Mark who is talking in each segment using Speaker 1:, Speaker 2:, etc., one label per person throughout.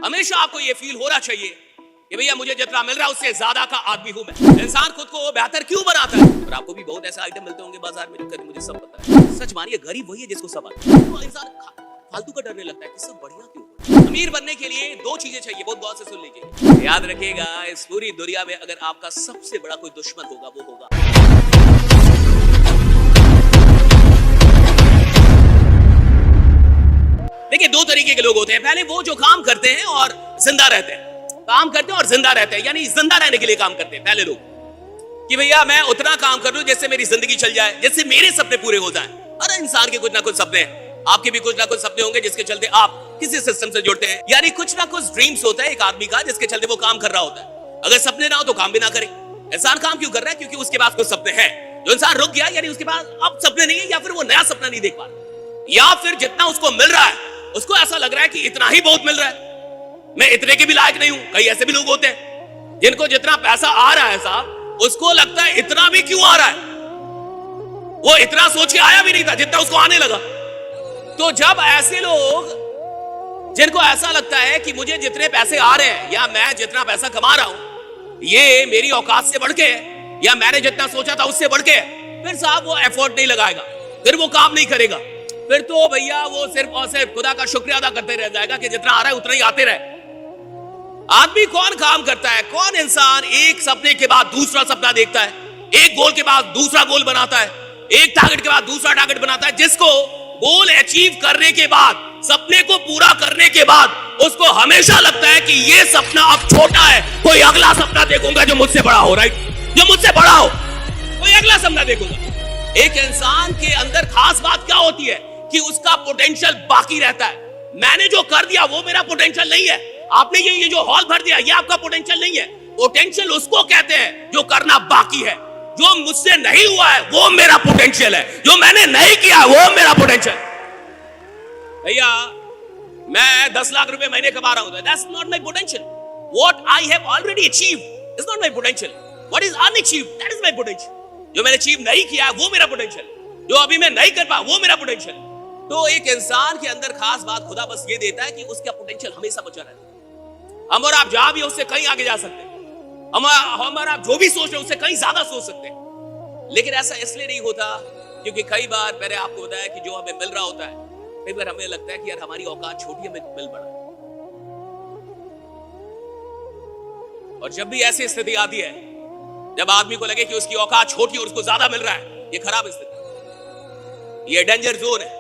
Speaker 1: हमेशा आपको ये फील होना चाहिए कि भैया मुझे जितना मिल रहा है उससे ज्यादा का आदमी हूं मैं। इंसान खुद को बेहतर क्यों बनाता है? और आपको भी बहुत ऐसे आइटम मिलते होंगे बाजार में जो कहते मुझे सब पता है। सच मानिए, गरीब वही है जिसको सब आता है। तो इंसान फालतू का डरने लगता है कि सब बढ़िया क्यों। अमीर बनने के लिए दो चीजें चाहिए, बहुत गौर से सुन लीजिए, याद रखिएगा। इस पूरी दुनिया में अगर आपका सबसे बड़ा कोई दुश्मन होगा वो होगा देखिए, दो तरीके के लोग होते हैं। पहले वो जो काम करते हैं और जिंदा रहते हैं, काम करते हैं और जिंदा रहते हैं, यानी जिंदा रहने के लिए काम करते हैं। पहले लोग कि भैया मैं उतना काम कर लूं जिससे मेरी जिंदगी चल जाए, जिससे मेरे सपने पूरे हो जाएं। अरे इंसान के कुछ ना कुछ सपने हैं, आपके भी कुछ ना कुछ सपने होंगे जिसके चलते आप किसी सिस्टम से जुड़ते हैं। यानी कुछ ना कुछ ड्रीम्स होता है एक आदमी का जिसके चलते वो काम कर रहा होता है। अगर सपने ना हो तो काम भी ना करे। इंसान काम क्यों कर रहा है? क्योंकि उसके पास कुछ सपने हैं। जो इंसान रुक गया यानी उसके पास अब सपने नहीं है, या फिर वो नया सपना नहीं देख पा रहा, या फिर जितना उसको मिल रहा है उसको ऐसा लग रहा है कि इतना ही बहुत मिल रहा है, मैं इतने के भी लायक नहीं हूं। कई ऐसे भी लोग होते हैं जिनको जितना पैसा आ रहा है साहब, उसको लगता है इतना भी क्यों आ रहा है, वो इतना सोच के आया भी नहीं था जितना उसको आने लगा। तो जब ऐसे लोग जिनको ऐसा लगता है कि मुझे जितने पैसे आ रहे हैं या मैं जितना पैसा कमा रहा हूं ये मेरी औकात से बढ़ के या मैंने जितना सोचा था उससे बढ़ के, फिर साहब वो एफर्ट नहीं लगाएगा, फिर वो काम नहीं करेगा, फिर तो भैया वो सिर्फ और सिर्फ खुदा का शुक्रिया अदा करते रह जाएगा कि जितना आ रहा है उतना ही आते रहे। आदमी कौन काम करता है? कौन इंसान एक सपने के बाद दूसरा सपना देखता है, एक गोल के बाद दूसरा गोल बनाता है, एक टारगेट के बाद दूसरा टारगेट बनाता है, जिसको गोल अचीव करने के बाद, सपने को पूरा करने के बाद उसको हमेशा लगता है कि ये सपना अब छोटा है, कोई अगला सपना देखूंगा जो मुझसे बड़ा हो। राइट, जो मुझसे बड़ा हो, कोई अगला सपना देखूंगा। एक इंसान के अंदर खास बात क्या होती है कि उसका पोटेंशियल बाकी रहता है। मैंने जो कर दिया वो मेरा पोटेंशियल नहीं है, आपने ये जो हॉल भर दिया ये आपका पोटेंशियल नहीं है। पोटेंशियल उसको कहते हैं जो करना बाकी है। जो मुझसे नहीं हुआ है वो मेरा पोटेंशियल है, जो मैंने नहीं किया वो मेरा पोटेंशियल। भैया मैं 10 लाख रुपए महीने कमा रहा हूं, that's not my potential. What I have already achieved is not my potential, what is unachieved that is my potential. जो मैंने अचीव नहीं किया वो मेरा पोटेंशियल, जो अभी मैं नहीं कर पाया वो मेरा पोटेंशियल। तो एक इंसान के अंदर खास बात खुदा बस ये देता है कि उसका पोटेंशियल हमेशा बचा रहता है। हम और आप जहां भी उससे कहीं आगे जा सकते हैं, हम और आप जो भी सोच रहे हैं उससे कहीं ज्यादा सोच सकते हैं। लेकिन ऐसा इसलिए नहीं होता क्योंकि कई बार मैंने आपको बताया कि जो हमें मिल रहा होता है, कई बार हमें लगता है कि यार हमारी औकात छोटी, हमें मिल बड़ा। और जब भी ऐसी स्थिति आती है जब आदमी को लगे कि उसकी औकात छोटी और उसको ज्यादा मिल रहा है, ये खराब स्थिति, ये डेंजर जोन है।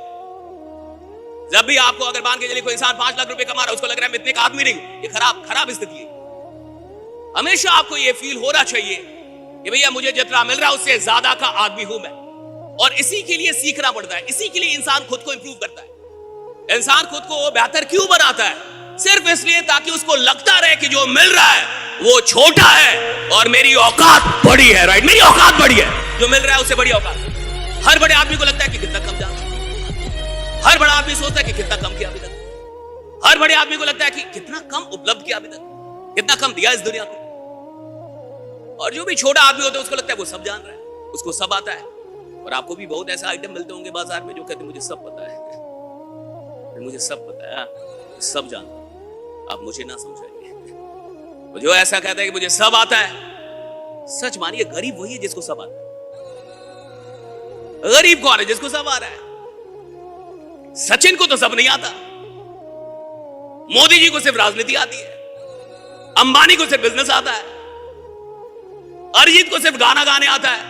Speaker 1: जब भी आपको अगर मान के चलिए कोई इंसान 5 लाख रुपए कमा रहा है, उसको लग रहा है मैं इतने का आदमी नहीं, ये खराब स्थिति है। हमेशा आपको ये फील होना चाहिए कि भैया मुझे जितना मिल रहा है उससे ज्यादा का आदमी हूं मैं। और इसी के लिए सीखना पड़ता है, इसी के लिए इंसान खुद को इंप्रूव करता है। इंसान खुद को बेहतर क्यों बनाता है? सिर्फ इसलिए ताकि उसको लगता रहे कि जो मिल रहा है वो छोटा है और मेरी औकात बड़ी है। राइट, मेरी औकात बड़ी है, जो मिल रहा है उससे बड़ी औकात। हर बड़े आदमी को लगता है कि कितना कम जाना, हर बड़ा आदमी सोचता है कि कितना कम किया अभी तक, हर बड़े आदमी को लगता है कि कितना कम उपलब्ध किया अभी तक, कितना कम दिया इस दुनिया को। और जो भी छोटा आदमी होता है उसको लगता है वो सब जान रहा है, उसको सब आता है। और आपको भी बहुत ऐसे आइटम मिलते होंगे बाजार में जो कहते हैं मुझे सब पता है, मुझे सब पता है, सब जानता हूं, आप मुझे ना समझाइए। जो ऐसा कहता है कि मुझे सब आता है, सच मानिए गरीब वही है जिसको सब आता है। गरीब कौन है? जिसको सब आ रहा है। सचिन को तो सब नहीं आता, मोदी जी को सिर्फ राजनीति आती है, अंबानी को सिर्फ बिजनेस आता है, अरिजीत को सिर्फ गाना गाने आता है,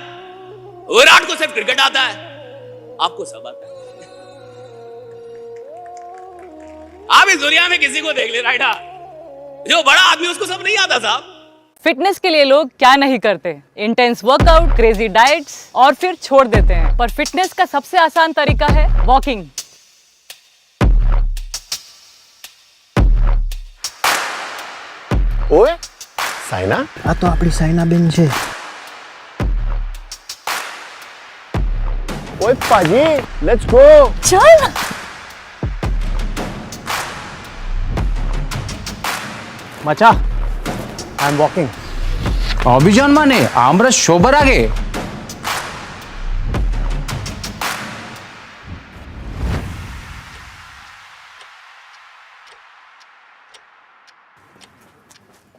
Speaker 1: विराट को सिर्फ क्रिकेट आता है, आपको सब आता है। आप इस दुनिया में किसी को देख ले राइडा, जो बड़ा आदमी उसको सब नहीं आता साहब।
Speaker 2: फिटनेस के लिए लोग क्या नहीं करते, इंटेंस वर्कआउट, क्रेजी डाइट्स और फिर छोड़ देते हैं। पर फिटनेस का सबसे आसान तरीका है वॉकिंग।
Speaker 3: ओए साइना,
Speaker 4: આ તો આપણી સાયનાબેન છે।
Speaker 3: ओए पाजी, लेट्स गो।
Speaker 2: चल
Speaker 3: मचा, आई एम वॉकिंग।
Speaker 5: অভিযান মানে আমরা সবার আগে।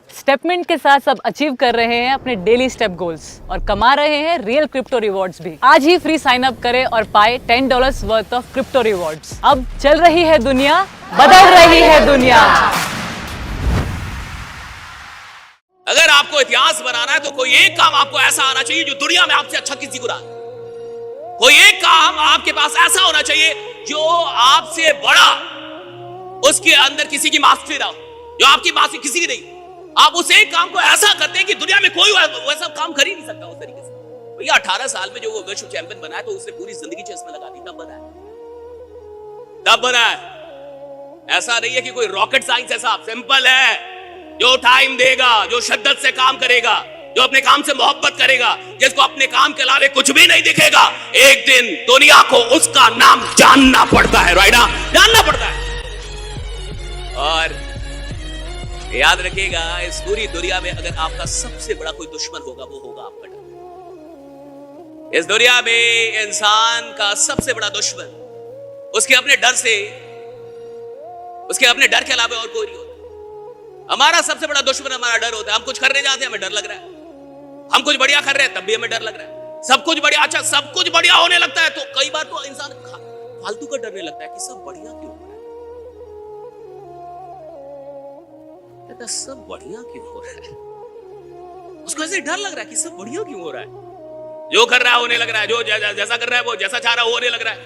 Speaker 2: स्टेपमिंट के साथ सब अचीव कर रहे हैं अपने डेली स्टेप गोल्स और कमा रहे हैं रियल क्रिप्टो रिवॉर्ड्स भी। आज ही फ्री साइन अप करें और पाए $10 वर्थ ऑफ क्रिप्टो रिवॉर्ड्स। अब चल रही है दुनिया, बदल रही है दुनिया।
Speaker 1: अगर आपको इतिहास बनाना है तो कोई एक काम आपको ऐसा आना चाहिए जो दुनिया में आपसे अच्छा किसी को ना। कोई एक काम आपके पास ऐसा होना चाहिए जो आपसे बड़ा उसके अंदर किसी की मास्टरी ना हो, जो आपकी मास्टरी किसी की नहीं। आप उस एक काम को ऐसा करते हैं कि दुनिया में कोई वैसा काम कर ही नहीं सकता उस तरीके से। भैया 18 साल में जो वो विश्व चैंपियन बना है तो उसने पूरी जिंदगी चेस में लगा दी, तब बना है। ऐसा नहीं है कि कोई रॉकेट साइंस ऐसा सिंपल है, जो टाइम देगा, जो शिद्दत से काम करेगा, जो अपने काम से मोहब्बत करेगा, जिसको अपने काम के अलावा कुछ भी नहीं दिखेगा, एक दिन दुनिया को उसका नाम जानना पड़ता है, राइट ना? जानना पड़ता है। और याद रखिएगा, इस पूरी दुनिया में अगर आपका सबसे बड़ा कोई दुश्मन होगा वो होगा आपका डर। इस दुनिया में इंसान का सबसे बड़ा दुश्मन उसके अपने डर से, उसके अपने डर के अलावा और कोई नहीं होता। हमारा सबसे बड़ा दुश्मन हमारा डर होता है। हम कुछ करने जाते हैं, हमें डर लग रहा है। हम कुछ बढ़िया कर रहे हैं, तब भी हमें डर लग रहा है। सब कुछ बढ़िया, अच्छा सब कुछ बढ़िया होने लगता है तो कई बार तो इंसान फालतू का डरने लगता है कि सब बढ़िया क्यों हो रहा है, सब बढ़िया क्यों हो रहा है। उसको ऐसे डर लग रहा है कि सब बढ़िया क्यों हो रहा है। जो कर रहा है होने लग रहा है, जो जैसा कर रहा है वो जैसा चाह रहा है होने लग रहा है।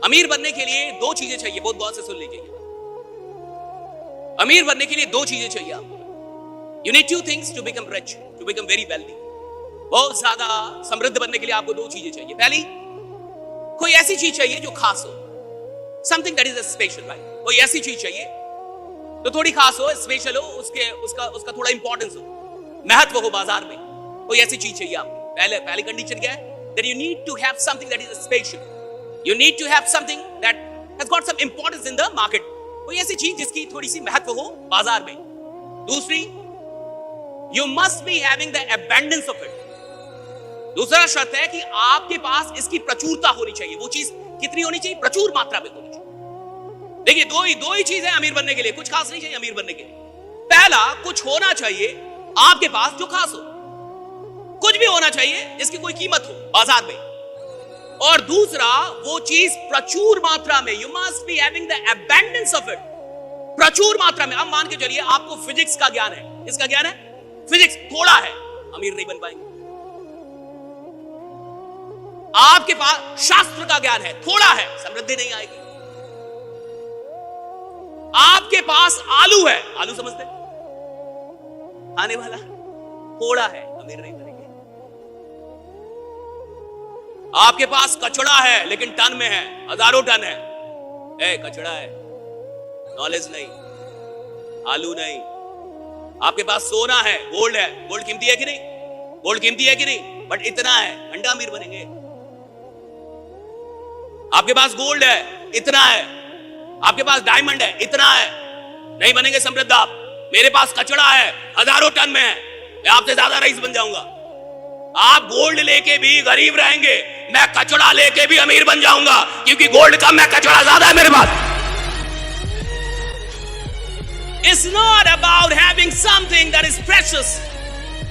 Speaker 1: अमीर बनने के लिए दो चीजें चाहिए, बहुत गौर से सुन लीजिए। अमीर बनने के लिए दो चीजें चाहिए आपको। You need two things to become rich, to become very wealthy. बहुत ज्यादा समृद्ध बनने के लिए आपको दो चीजें चाहिए। पहली, कोई ऐसी चीज चाहिए जो खास हो, something that is special, right? कोई ऐसी चीज चाहिए तो थोड़ी खास हो, स्पेशल हो, उसका थोड़ा इंपॉर्टेंस हो, महत्व हो बाजार में। कोई ऐसी चीज चाहिए आपको। पहली कंडीशन क्या है? That you need to have something that is special. You need to have something that has got some importance in the market. कोई ऐसी चीज जिसकी थोड़ी सी महत्व हो बाजार में। दूसरी, you must be having the abundance of it. दूसरा शर्त है कि आपके पास इसकी प्रचुरता होनी चाहिए। वो चीज कितनी होनी चाहिए? प्रचुर मात्रा में होनी चाहिए। देखिए, दो ही चीज है अमीर बनने के लिए। कुछ खास नहीं चाहिए अमीर बनने के लिए। पहला, कुछ होना चाहिए आपके पास जो खास हो, कुछ भी होना चाहिए जिसकी कोई कीमत हो बाजार में। और दूसरा, वो चीज प्रचुर मात्रा में, you must be having the abundance of it, प्रचुर मात्रा में। अब मान के चलिए आपको फिजिक्स का ज्ञान है। किसका ज्ञान है? फिजिक्स थोड़ा है, अमीर नहीं बन पाएंगे। आपके पास शास्त्र का ज्ञान है, थोड़ा है, समृद्धि नहीं आएगी। आपके पास आलू है, आलू समझते खाने वाला, थोड़ा है, अमीर नहीं बनेंगे। आपके पास कचड़ा है लेकिन टन में है, हजारों टन है, कचड़ा है, नॉलेज नहीं, आलू नहीं। आपके पास सोना है, गोल्ड है, गोल्ड कीमती है कि नहीं? गोल्ड कीमती है कि नहीं? बट इतना है, अंडा अमीर बनेंगे। आपके पास गोल्ड है, इतना है। आपके पास डायमंड है, इतना है, नहीं बनेंगे समृद्ध आप। मेरे पास कचड़ा है, हजारों टन में है, मैं आपसे ज्यादा रईस बन जाऊंगा। आप गोल्ड लेके भी गरीब रहेंगे, मैं कचड़ा लेके भी अमीर बन जाऊंगा, क्योंकि गोल्ड कम है, कचड़ा ज्यादा है मेरे पास। It's not about having something that is precious.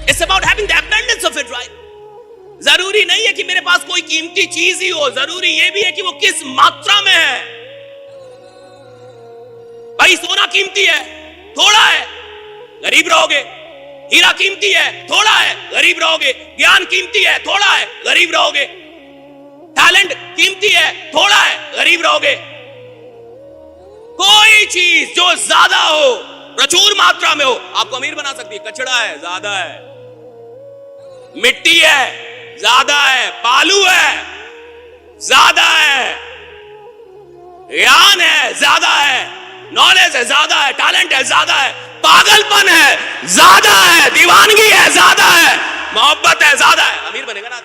Speaker 1: It's about having the abundance of it, right? जरूरी नहीं है कि मेरे पास कोई कीमती चीज ही हो, जरूरी ये भी है कि वो किस मात्रा में है। भाई सोना कीमती है, थोड़ा है, गरीब रहोगे। हीरा कीमती है, थोड़ा है, गरीब रहोगे। ज्ञान कीमती है, थोड़ा है, गरीब रहोगे। टैलेंट कीमती है, थोड़ा है, गरीब रहोगे। कोई चीज जो ज्यादा हो, प्रचुर मात्रा में हो, आपको अमीर बना सकती है। कचड़ा है, ज्यादा है, मिट्टी है, ज्यादा है, बालू है, ज्यादा है, ज्ञान है, ज्यादा है, नॉलेज है, ज्यादा है, टैलेंट है, ज्यादा है, पागलपन है, ज्यादा है, दीवानगी है, ज्यादा है, मोहब्बत है, ज्यादा है, अमीर बनेगा ना।